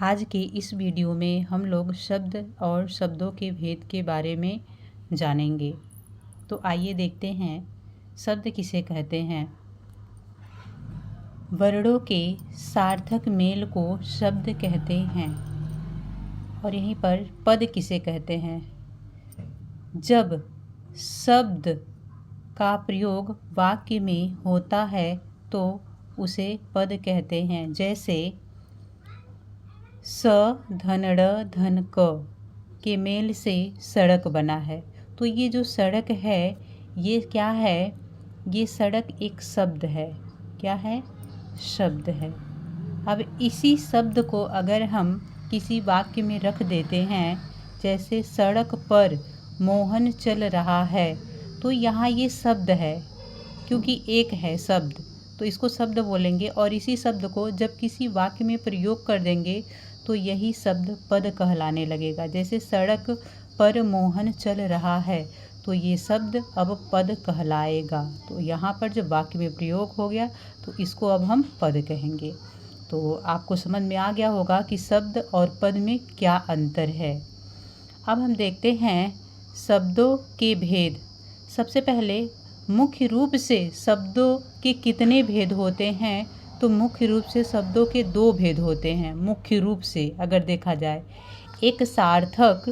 आज के इस वीडियो में हम लोग शब्द और शब्दों के भेद के बारे में जानेंगे। तो आइए देखते हैं शब्द किसे कहते हैं। वर्णों के सार्थक मेल को शब्द कहते हैं। और यहीं पर पद किसे कहते हैं। जब शब्द का प्रयोग वाक्य में होता है तो उसे पद कहते हैं। जैसे स धन ड़ धन क के मेल से सड़क बना है। तो ये जो सड़क है ये क्या है, ये सड़क एक शब्द है। क्या है? शब्द है। अब इसी शब्द को अगर हम किसी वाक्य में रख देते हैं, जैसे सड़क पर मोहन चल रहा है, तो यहाँ ये शब्द है क्योंकि एक है शब्द, तो इसको शब्द बोलेंगे। और इसी शब्द को जब किसी वाक्य में प्रयोग कर देंगे तो यही शब्द पद कहलाने लगेगा। जैसे सड़क पर मोहन चल रहा है, तो ये शब्द अब पद कहलाएगा। तो यहाँ पर जब वाक्य में प्रयोग हो गया तो इसको अब हम पद कहेंगे। तो आपको समझ में आ गया होगा कि शब्द और पद में क्या अंतर है। अब हम देखते हैं शब्दों के भेद। सबसे पहले मुख्य रूप से शब्दों के कितने भेद होते हैं, तो मुख्य रूप से शब्दों के दो भेद होते हैं। मुख्य रूप से अगर देखा जाए, एक सार्थक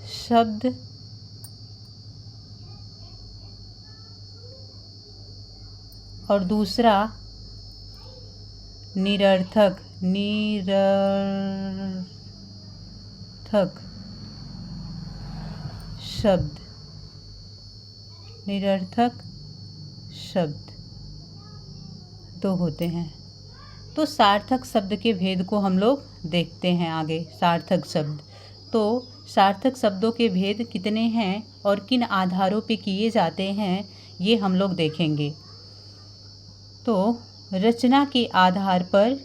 शब्द और दूसरा निरर्थक शब्द। निरर्थक शब्द दो होते हैं। तो सार्थक शब्द के भेद को हम लोग देखते हैं आगे। सार्थक शब्द, तो सार्थक शब्दों के भेद कितने हैं और किन आधारों पे किए जाते हैं, ये हम लोग देखेंगे। तो रचना के आधार पर,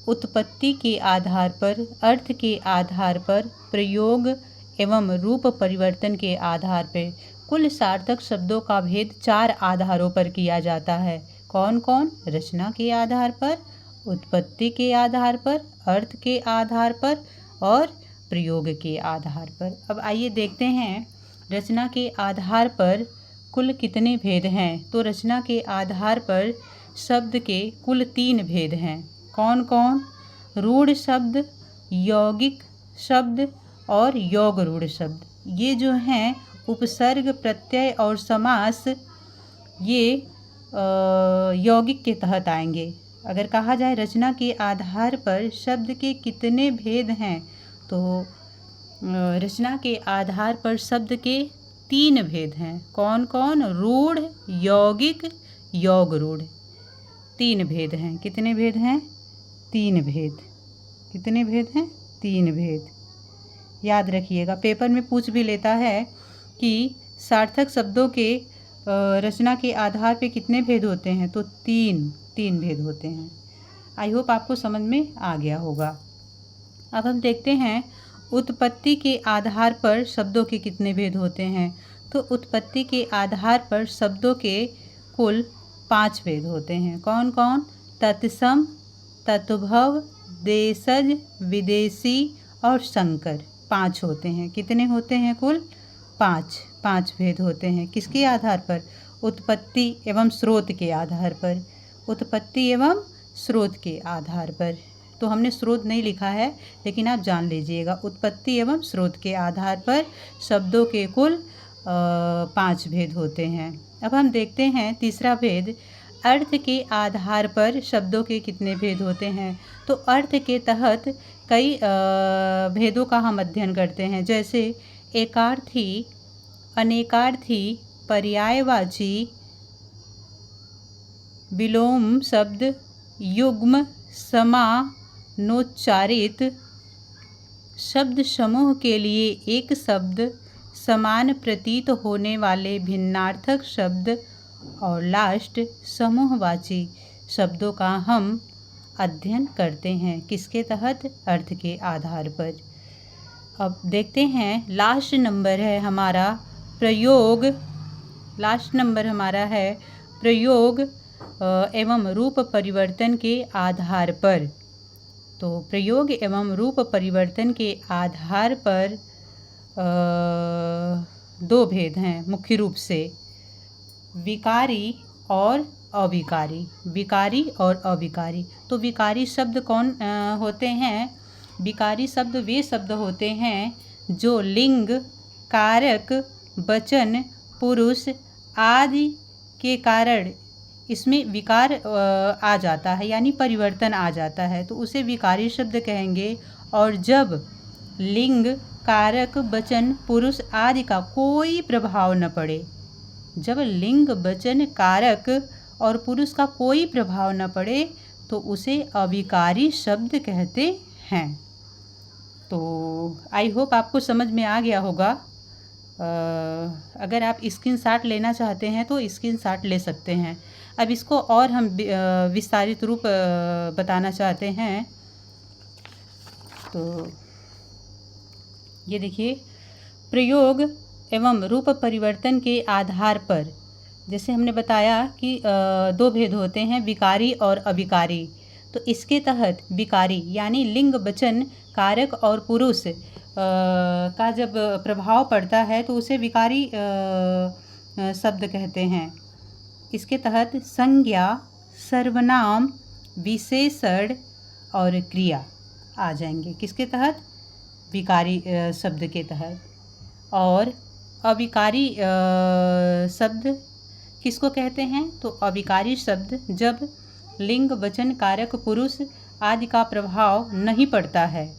उत्पत्ति के आधार पर, अर्थ के आधार पर, प्रयोग एवं रूप परिवर्तन के आधार पर कुल सार्थक शब्दों का भेद 4 आधारों पर किया जाता है। कौन कौन? रचना के आधार पर, उत्पत्ति के आधार पर, अर्थ के आधार पर और प्रयोग के आधार पर। अब आइए देखते हैं रचना के आधार पर कुल कितने भेद हैं। तो रचना के आधार पर शब्द के कुल 3 भेद हैं। कौन कौन? रूढ़ शब्द, यौगिक शब्द और योग रूढ़ शब्द। ये जो हैं उपसर्ग, प्रत्यय और समास, ये यौगिक के तहत आएंगे। अगर कहा जाए रचना के आधार पर शब्द के कितने भेद हैं, तो रचना के आधार पर शब्द के 3 भेद हैं। कौन कौन? रूढ़, यौगिक, योग रूढ़। 3 भेद हैं। कितने भेद हैं? 3 भेद। कितने भेद हैं? 3 भेद। याद रखिएगा, पेपर में पूछ भी लेता है कि सार्थक शब्दों के रचना के आधार पे कितने भेद होते हैं, तो 3 भेद होते हैं। आई होप आपको समझ में आ गया होगा। अब हम देखते हैं उत्पत्ति के आधार पर शब्दों के कितने भेद होते हैं। तो उत्पत्ति के आधार पर शब्दों के कुल 5 भेद होते हैं। कौन कौन? तत्सम, तत्भव, देशज, विदेशी और संकर। 5 होते हैं। कितने होते हैं? कुल 5 भेद होते हैं। किसके आधार पर? उत्पत्ति एवं स्रोत के आधार पर। उत्पत्ति एवं स्रोत के आधार पर। तो हमने स्रोत नहीं लिखा है, लेकिन आप जान लीजिएगा, उत्पत्ति एवं स्रोत के आधार पर शब्दों के कुल 5 भेद होते हैं। अब हम देखते हैं तीसरा भेद, अर्थ के आधार पर शब्दों के कितने भेद होते हैं। तो अर्थ के तहत कई भेदों का हम अध्ययन करते हैं। जैसे एकार्थी, अनेकार्थी, पर्यायवाची, विलोम शब्द, युग्म, समानोच्चारित। शब्द समूह के लिए एक शब्द, समान प्रतीत होने वाले भिन्नार्थक शब्द और लास्ट समूहवाची शब्दों का हम अध्ययन करते हैं। किसके तहत? अर्थ के आधार पर। अब देखते हैं लास्ट नंबर है हमारा प्रयोग। लास्ट नंबर हमारा है प्रयोग एवं रूप परिवर्तन के आधार पर। तो प्रयोग एवं रूप परिवर्तन के आधार पर दो भेद हैं मुख्य रूप से, विकारी और अविकारी। विकारी और अविकारी। तो विकारी शब्द कौन होते हैं? विकारी शब्द वे शब्द होते हैं जो लिंग, कारक, वचन, पुरुष आदि के कारण इसमें विकार आ जाता है, यानी परिवर्तन आ जाता है, तो उसे विकारी शब्द कहेंगे। और जब लिंग, कारक, वचन, पुरुष आदि का कोई प्रभाव न पड़े, जब लिंग, वचन, कारक और पुरुष का कोई प्रभाव न पड़े तो उसे अविकारी शब्द कहते हैं। तो आई होप आपको समझ में आ गया होगा। अगर आप स्क्रीनशॉट लेना चाहते हैं तो स्क्रीनशॉट ले सकते हैं। अब इसको और हम विस्तारित रूप बताना चाहते हैं। तो ये देखिए, प्रयोग एवं रूप परिवर्तन के आधार पर, जैसे हमने बताया कि दो भेद होते हैं, विकारी और अविकारी। तो इसके तहत विकारी यानी लिंग, वचन, कारक और पुरुष का जब प्रभाव पड़ता है तो उसे विकारी शब्द कहते हैं। इसके तहत संज्ञा, सर्वनाम, विशेषण और क्रिया आ जाएंगे। किसके तहत? विकारी शब्द के तहत। और अविकारी शब्द किसको कहते हैं? तो अविकारी शब्द जब लिंग, वचन, कारक, पुरुष आदि का प्रभाव नहीं पड़ता है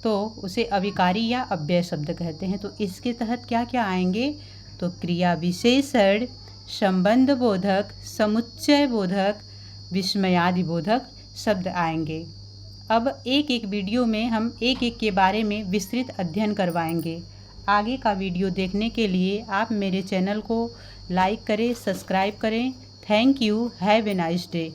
तो उसे अविकारी या अव्यय शब्द कहते हैं। तो इसके तहत क्या क्या आएंगे? तो क्रिया विशेषण, संबंध बोधक, समुच्चय बोधक, विस्मयादि बोधक शब्द आएंगे। अब एक एक वीडियो में हम एक एक के बारे में विस्तृत अध्ययन करवाएंगे। आगे का वीडियो देखने के लिए आप मेरे चैनल को लाइक करें, सब्सक्राइब करें। Thank you. Have a nice day.